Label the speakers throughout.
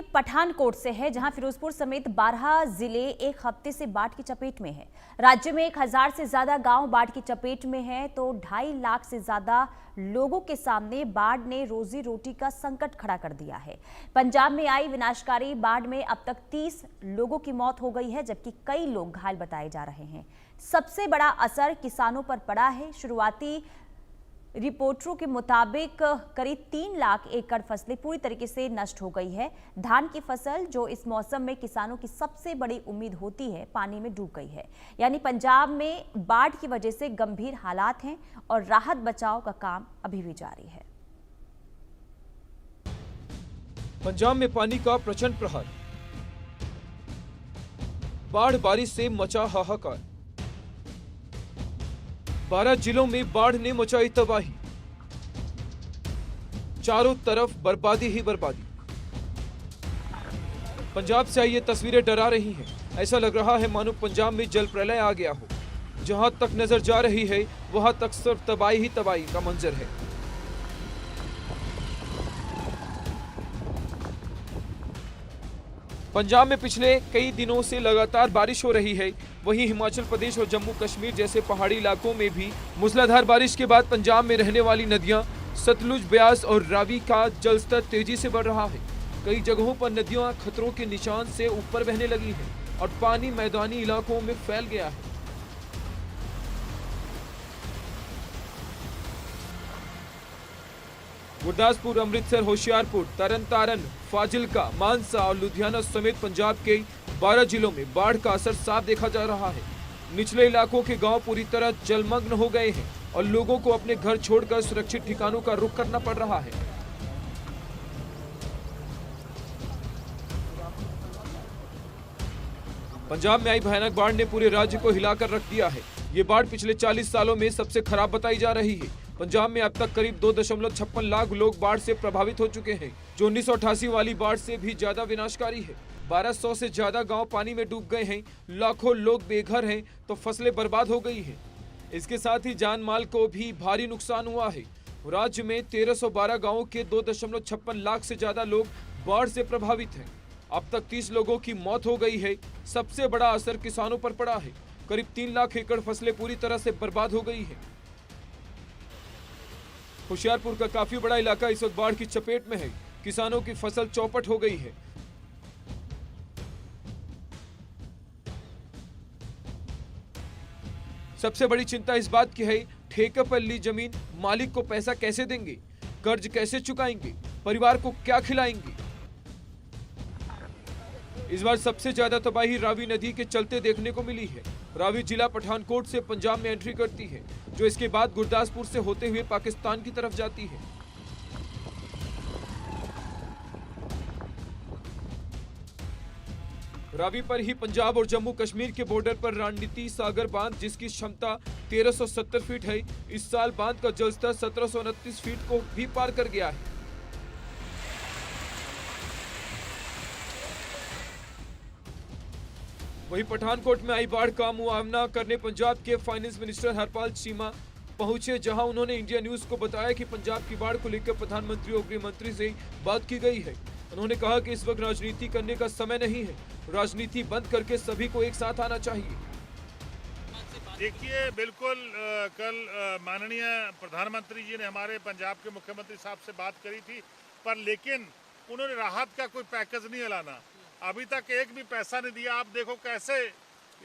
Speaker 1: पठानकोट से है, जहां फिरोजपुर समेत 12 जिले एक हफ्ते से बाढ़ की चपेट में है। राज्य में 1000 से ज्यादा गांव बाढ़ की चपेट में है, तो 2.5 लाख से ज्यादा लोगों के सामने बाढ़ ने रोजी रोटी का संकट खड़ा कर दिया है। पंजाब में आई विनाशकारी बाढ़ में अब तक 30 लोगों की मौत हो गई है, जबकि कई लोग घायल बताए जा रहे हैं। सबसे बड़ा असर किसानों पर पड़ा है। शुरुआती रिपोर्टरों के मुताबिक करीब 3 लाख एकड़ फसलें पूरी तरीके से नष्ट हो गई है। धान की फसल, जो इस मौसम में किसानों की सबसे बड़ी उम्मीद होती है, पानी में डूब गई है। यानी पंजाब में बाढ़ की वजह से गंभीर हालात हैं और राहत बचाव का काम अभी भी जारी है।
Speaker 2: पंजाब में पानी का प्रचंड प्रहार, बाढ़ बारिश से मचा हाहाकार। 12 जिलों में बाढ़ ने मचाई तबाही, चारों तरफ बर्बादी ही बर्बादी। पंजाब से आई ये तस्वीरें डरा रही हैं। ऐसा लग रहा है मानो पंजाब में जल प्रलय आ गया हो। जहां तक नजर जा रही है वहां तक सिर्फ तबाही ही तबाही का मंजर है। पंजाब में पिछले कई दिनों से लगातार बारिश हो रही है। वहीं हिमाचल प्रदेश और जम्मू कश्मीर जैसे पहाड़ी इलाकों में भी मूसलाधार बारिश के बाद पंजाब में रहने वाली नदियां सतलुज, ब्यास और रावी का जलस्तर तेजी से बढ़ रहा है। कई जगहों पर नदियां खतरों के निशान से ऊपर बहने लगी हैं और पानी मैदानी इलाकों में फैल गया है। गुरदासपुर, अमृतसर, होशियारपुर, तरन तारन, फाजिल्का, मानसा और लुधियाना समेत पंजाब के 12 जिलों में बाढ़ का असर साफ देखा जा रहा है। निचले इलाकों के गांव पूरी तरह जलमग्न हो गए हैं और लोगों को अपने घर छोड़कर सुरक्षित ठिकानों का रुख करना पड़ रहा है। पंजाब में आई भयानक बाढ़ ने पूरे राज्य को हिलाकर रख दिया है। ये बाढ़ पिछले 40 सालों में सबसे खराब बताई जा रही है। पंजाब में अब तक करीब 2.56 लाख लोग बाढ़ से प्रभावित हो चुके हैं, जो 1988 वाली बाढ़ से भी ज्यादा विनाशकारी है। 1200 से ज्यादा गांव पानी में डूब गए हैं, लाखों लोग बेघर हैं, तो फसलें बर्बाद हो गई हैं। इसके साथ ही जान माल को भी भारी नुकसान हुआ है। राज्य में 1312 गाँवों के 2.56 लाख से ज्यादा लोग बाढ़ से प्रभावित हैं। अब तक 30 लोगों की मौत हो गई है। सबसे बड़ा असर किसानों पर पड़ा है। करीब 3 लाख एकड़ फसलें पूरी तरह से बर्बाद हो गई है। होशियारपुर का काफी बड़ा इलाका इस वक्त बाढ़ की चपेट में है। किसानों की फसल चौपट हो गई है। सबसे बड़ी चिंता इस बात की है, ठेके पर ली जमीन मालिक को पैसा कैसे देंगे, कर्ज कैसे चुकाएंगे, परिवार को क्या खिलाएंगे। इस बार सबसे ज्यादा तबाही रावी नदी के चलते देखने को मिली है। रावी जिला पठानकोट से पंजाब में एंट्री करती है, जो इसके बाद गुरदासपुर से होते हुए पाकिस्तान की तरफ जाती है। रावी पर ही पंजाब और जम्मू कश्मीर के बॉर्डर पर रणनीति सागर बांध, जिसकी क्षमता 1370 फीट है, इस साल बांध का जलस्तर 1729 फीट को भी पार कर गया है। वहीं पठानकोट में आई बाढ़ का मुआवना करने पंजाब के फाइनेंस मिनिस्टर हरपाल चीमा पहुंचे, जहां उन्होंने इंडिया न्यूज को बताया कि पंजाब की बाढ़ को लेकर प्रधानमंत्री और गृह मंत्री से बात की गई है। उन्होंने कहा कि इस वक्त राजनीति करने का समय नहीं है, राजनीति बंद करके सभी को एक साथ आना चाहिए।
Speaker 3: देखिए, बिल्कुल कल माननीय प्रधानमंत्री जी ने हमारे पंजाब के मुख्यमंत्री साहब से बात करी थी, पर लेकिन उन्होंने राहत का कोई पैकेज नहीं ऐलाना। अभी तक एक भी पैसा नहीं दिया। आप देखो कैसे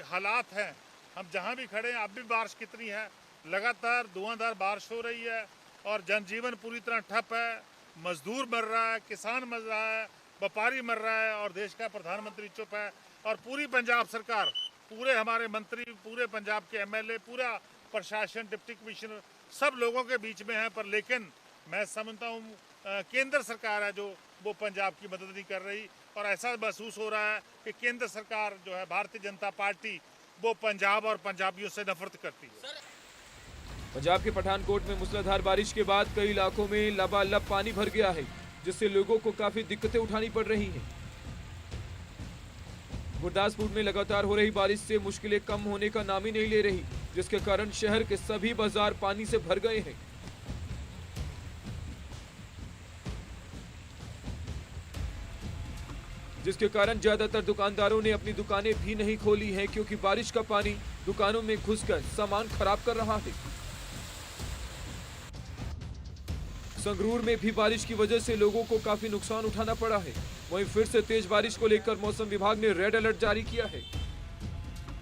Speaker 3: हालात हैं। हम जहां भी खड़े हैं, अब भी बारिश कितनी है, लगातार धुआंधार बारिश हो रही है और जनजीवन पूरी तरह ठप है। मजदूर मर रहा है, किसान मर रहा है, व्यापारी मर रहा है और देश का प्रधानमंत्री चुप है। और पूरी पंजाब सरकार, पूरे हमारे मंत्री, पूरे पंजाब के एमएलए, पूरा प्रशासन, डिप्टी कमिश्नर सब लोगों के बीच में है। पर लेकिन मैं समझता हूँ केंद्र सरकार है जो वो पंजाब की मदद नहीं कर रही और ऐसा महसूस हो रहा है कि केंद्र सरकार जो है भारतीय जनता पार्टी, वो पंजाब और पंजाबियों से नफरत करती है।
Speaker 2: पंजाब के पठानकोट में मूसलाधार बारिश के बाद कई इलाकों में लबालब पानी भर गया है, जिससे लोगों को काफी दिक्कतें उठानी पड़ रही हैं। गुरदासपुर में लगातार हो रही बारिश से मुश्किलें कम होने का नाम ही नहीं ले रही, जिसके कारण शहर के सभी बाजार पानी से भर गए हैं। जिसके कारण ज्यादातर दुकानदारों ने अपनी दुकानें भी नहीं खोली हैं क्योंकि बारिश का पानी दुकानों में घुसकर सामान खराब कर रहा है। संगरूर में भी बारिश की वजह से लोगों को काफी नुकसान उठाना पड़ा है। वहीं फिर से तेज बारिश को लेकर मौसम विभाग ने रेड अलर्ट जारी किया है।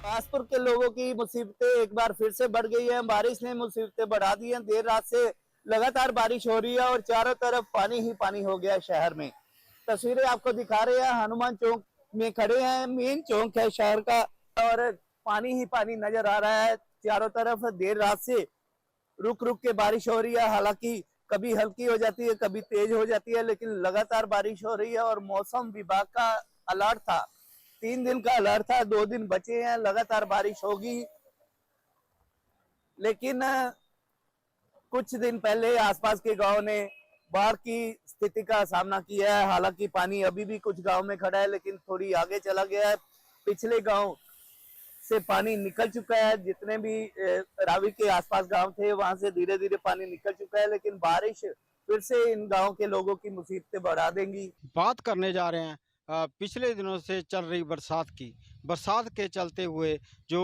Speaker 4: कासपुर के लोगों की मुसीबतें एक बार फिर से बढ़ गई हैं। बारिश ने मुसीबतें बढ़ा दी हैं। देर रात से लगातार बारिश हो रही है और चारों तरफ पानी ही पानी हो गया है शहर में। तस्वीरें आपको दिखा रहे हैं, हनुमान चौक में खड़े हैं, मेन चौक है शहर का और पानी ही पानी नजर आ रहा है चारों तरफ। देर रात से रुक रुक के बारिश हो रही है, हालांकि कभी हल्की हो जाती है, कभी तेज हो जाती है, लेकिन लगातार बारिश हो रही है। और मौसम विभाग का अलर्ट था, 3 दिन का अलर्ट था, 2 दिन बचे हैं, लगातार बारिश होगी। लेकिन कुछ दिन पहले आसपास के गांव ने बाढ़ की स्थिति का सामना किया है। हालांकि पानी अभी भी कुछ गांव में खड़ा है, लेकिन थोड़ी आगे चला गया है। पिछले गांव से पानी निकल चुका है, जितने भी रावी के आसपास गांव थे वहां से धीरे धीरे पानी निकल चुका है। लेकिन बारिश फिर से इन गांव के लोगों की मुसीबतें बढ़ा देंगी।
Speaker 5: बात करने जा रहे हैं पिछले दिनों से चल रही बरसात की। बरसात के चलते हुए जो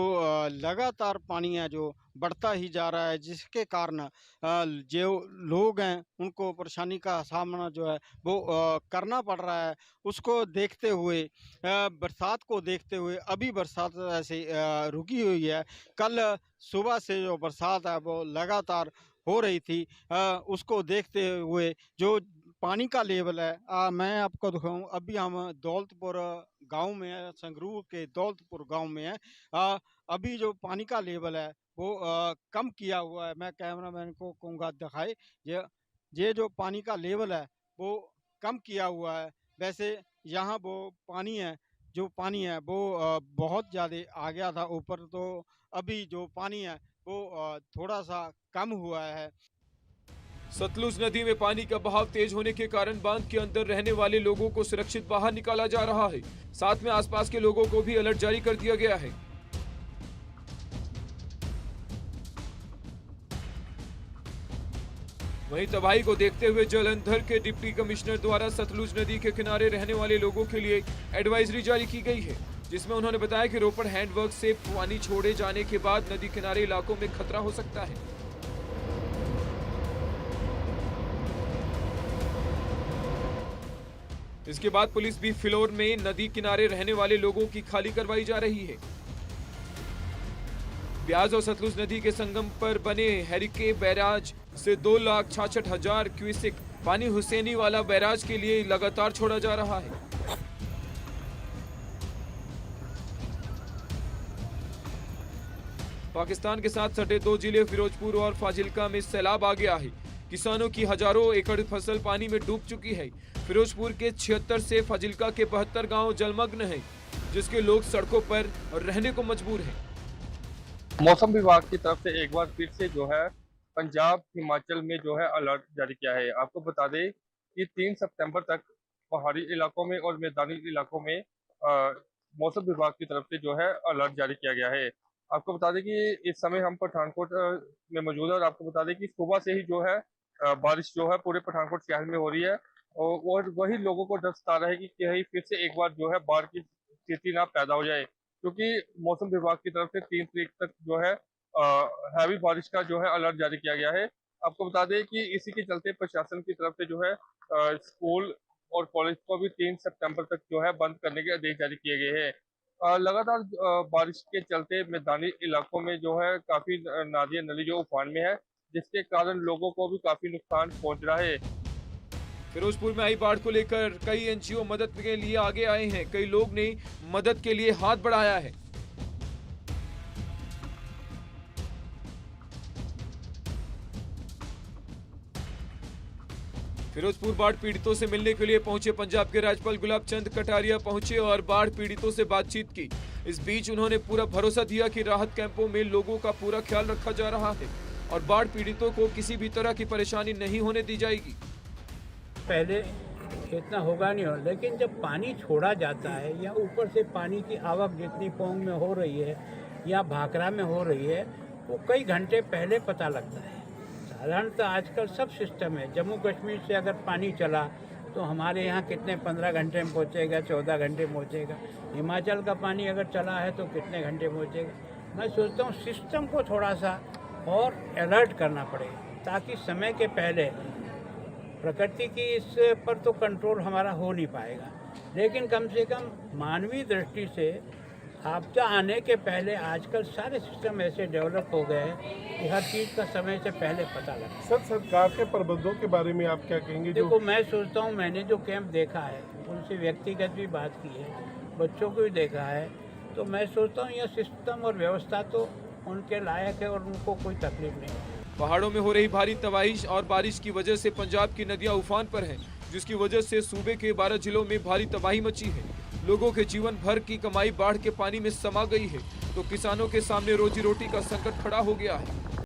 Speaker 5: लगातार पानी है जो बढ़ता ही जा रहा है, जिसके कारण जो लोग हैं उनको परेशानी का सामना जो है वो करना पड़ रहा है। उसको देखते हुए बरसात को देखते हुए अभी बरसात ऐसे रुकी हुई है। कल सुबह से जो बरसात है वो लगातार हो रही थी। उसको देखते हुए जो पानी का लेवल है, मैं आपको दिखाऊं, अभी हम दौलतपुर गांव में है, संगरूर के दौलतपुर गांव में है। अभी जो पानी का लेवल है वो कम किया हुआ है। मैं कैमरामैन को कहूँगा दिखाए, ये जो पानी का लेवल है वो कम किया हुआ है। वैसे यहाँ वो पानी है जो पानी है वो बहुत ज़्यादा आ गया था ऊपर, तो अभी जो पानी है वो थोड़ा सा कम हुआ है।
Speaker 2: सतलुज नदी में पानी का बहाव तेज होने के कारण बांध के अंदर रहने वाले लोगों को सुरक्षित बाहर निकाला जा रहा है। साथ में आसपास के लोगों को भी अलर्ट जारी कर दिया गया है। वहीं तबाही को देखते हुए जालंधर के डिप्टी कमिश्नर द्वारा सतलुज नदी के किनारे रहने वाले लोगों के लिए एडवाइजरी जारी की गई है, जिसमें उन्होंने बताया कि रोपड़ हैंडवर्क से पानी छोड़े जाने के बाद नदी किनारे इलाकों में खतरा हो सकता है। इसके बाद पुलिस भी फिलौर में नदी किनारे रहने वाले लोगों की खाली करवाई जा रही है। ब्यास और सतलुज नदी के संगम पर बने हैरिके बैराज से 2,66,000 क्यूसेक पानी हुसैनी वाला बैराज के लिए लगातार छोड़ा जा रहा है। पाकिस्तान के साथ सटे 2 जिले फिरोजपुर और फाजिल्का में सैलाब आ गया है। किसानों की हजारों एकड़ फसल पानी में डूब चुकी है। फिरोजपुर के 76 से फाजिल्का के 72 गांव जलमग्न हैं, जिसके लोग सड़कों पर रहने को मजबूर हैं।
Speaker 6: मौसम विभाग की तरफ से एक बार फिर से जो है पंजाब हिमाचल में जो है अलर्ट जारी किया है। आपको बता दें कि 3 सितंबर तक पहाड़ी इलाकों में और मैदानी इलाकों में मौसम विभाग की तरफ से जो है अलर्ट जारी किया गया है। आपको बता दें कि इस समय हम पठानकोट में मौजूद है और आपको बता दें कि सुबह से ही जो है बारिश जो है पूरे पठानकोट शहर में हो रही है और वही लोगों को डर सता रहा है कि कहीं फिर से एक बार जो है बाढ़ की स्थिति ना पैदा हो जाए, क्योंकि मौसम विभाग की तरफ से 3 तारीख तक जो है हैवी बारिश का जो है अलर्ट जारी किया गया है। आपको बता दें कि इसी के चलते प्रशासन की तरफ से जो है स्कूल और कॉलेज को भी 3 सितंबर तक जो है बंद करने के आदेश जारी किए गए हैं। लगातार बारिश के चलते मैदानी इलाकों में जो है काफी नदियां नली जो उफान में है, जिसके कारण लोगों को भी काफी नुकसान पहुंच रहा है।
Speaker 2: फिरोजपुर में आई बाढ़ को लेकर कई एनजीओ मदद के लिए आगे आए हैं। कई लोग ने मदद के लिए हाथ बढ़ाया है। फिरोजपुर बाढ़ पीड़ितों से मिलने के लिए पहुंचे पंजाब के राज्यपाल गुलाब चंद कटारिया पहुंचे और बाढ़ पीड़ितों से बातचीत की। इस बीच उन्होंने पूरा भरोसा दिया कि राहत कैंपों में लोगों का पूरा ख्याल रखा जा रहा है और बाढ़ पीड़ितों को किसी भी तरह की परेशानी नहीं होने दी जाएगी।
Speaker 7: पहले इतना होगा नहीं हो, लेकिन जब पानी छोड़ा जाता है या ऊपर से पानी की आवक जितनी पोंग में हो रही है या भाखड़ा में हो रही है, वो कई घंटे पहले पता लगता है। साधारणतः आजकल सब सिस्टम है। जम्मू कश्मीर से अगर पानी चला तो हमारे यहाँ कितने 15 घंटे में पहुँचेगा, 14 घंटे में पहुँचेगा। हिमाचल का पानी अगर चला है तो कितने घंटे पहुँचेगा। मैं सोचता हूँ सिस्टम को थोड़ा सा और अलर्ट करना पड़ेगा, ताकि समय के पहले प्रकृति की इस पर तो कंट्रोल हमारा हो नहीं पाएगा, लेकिन कम से कम मानवीय दृष्टि से आपदा आने के पहले आजकल सारे सिस्टम ऐसे डेवलप हो गए हैं कि हर चीज़ का समय से पहले पता लगता है।
Speaker 8: सर, सरकार के प्रबंधों के बारे में आप क्या कहेंगे?
Speaker 7: देखो, मैं सोचता हूँ, मैंने जो कैंप देखा है उनसे व्यक्तिगत भी बात की है, बच्चों को भी देखा है, तो मैं सोचता हूँ यह सिस्टम और व्यवस्था तो उनके लायक है और उनको कोई तकलीफ नहीं है।
Speaker 2: पहाड़ों में हो रही भारी तबाही और बारिश की वजह से पंजाब की नदियां उफान पर हैं, जिसकी वजह से सूबे के 12 जिलों में भारी तबाही मची है। लोगों के जीवन भर की कमाई बाढ़ के पानी में समा गई है, तो किसानों के सामने रोजी रोटी का संकट खड़ा हो गया है।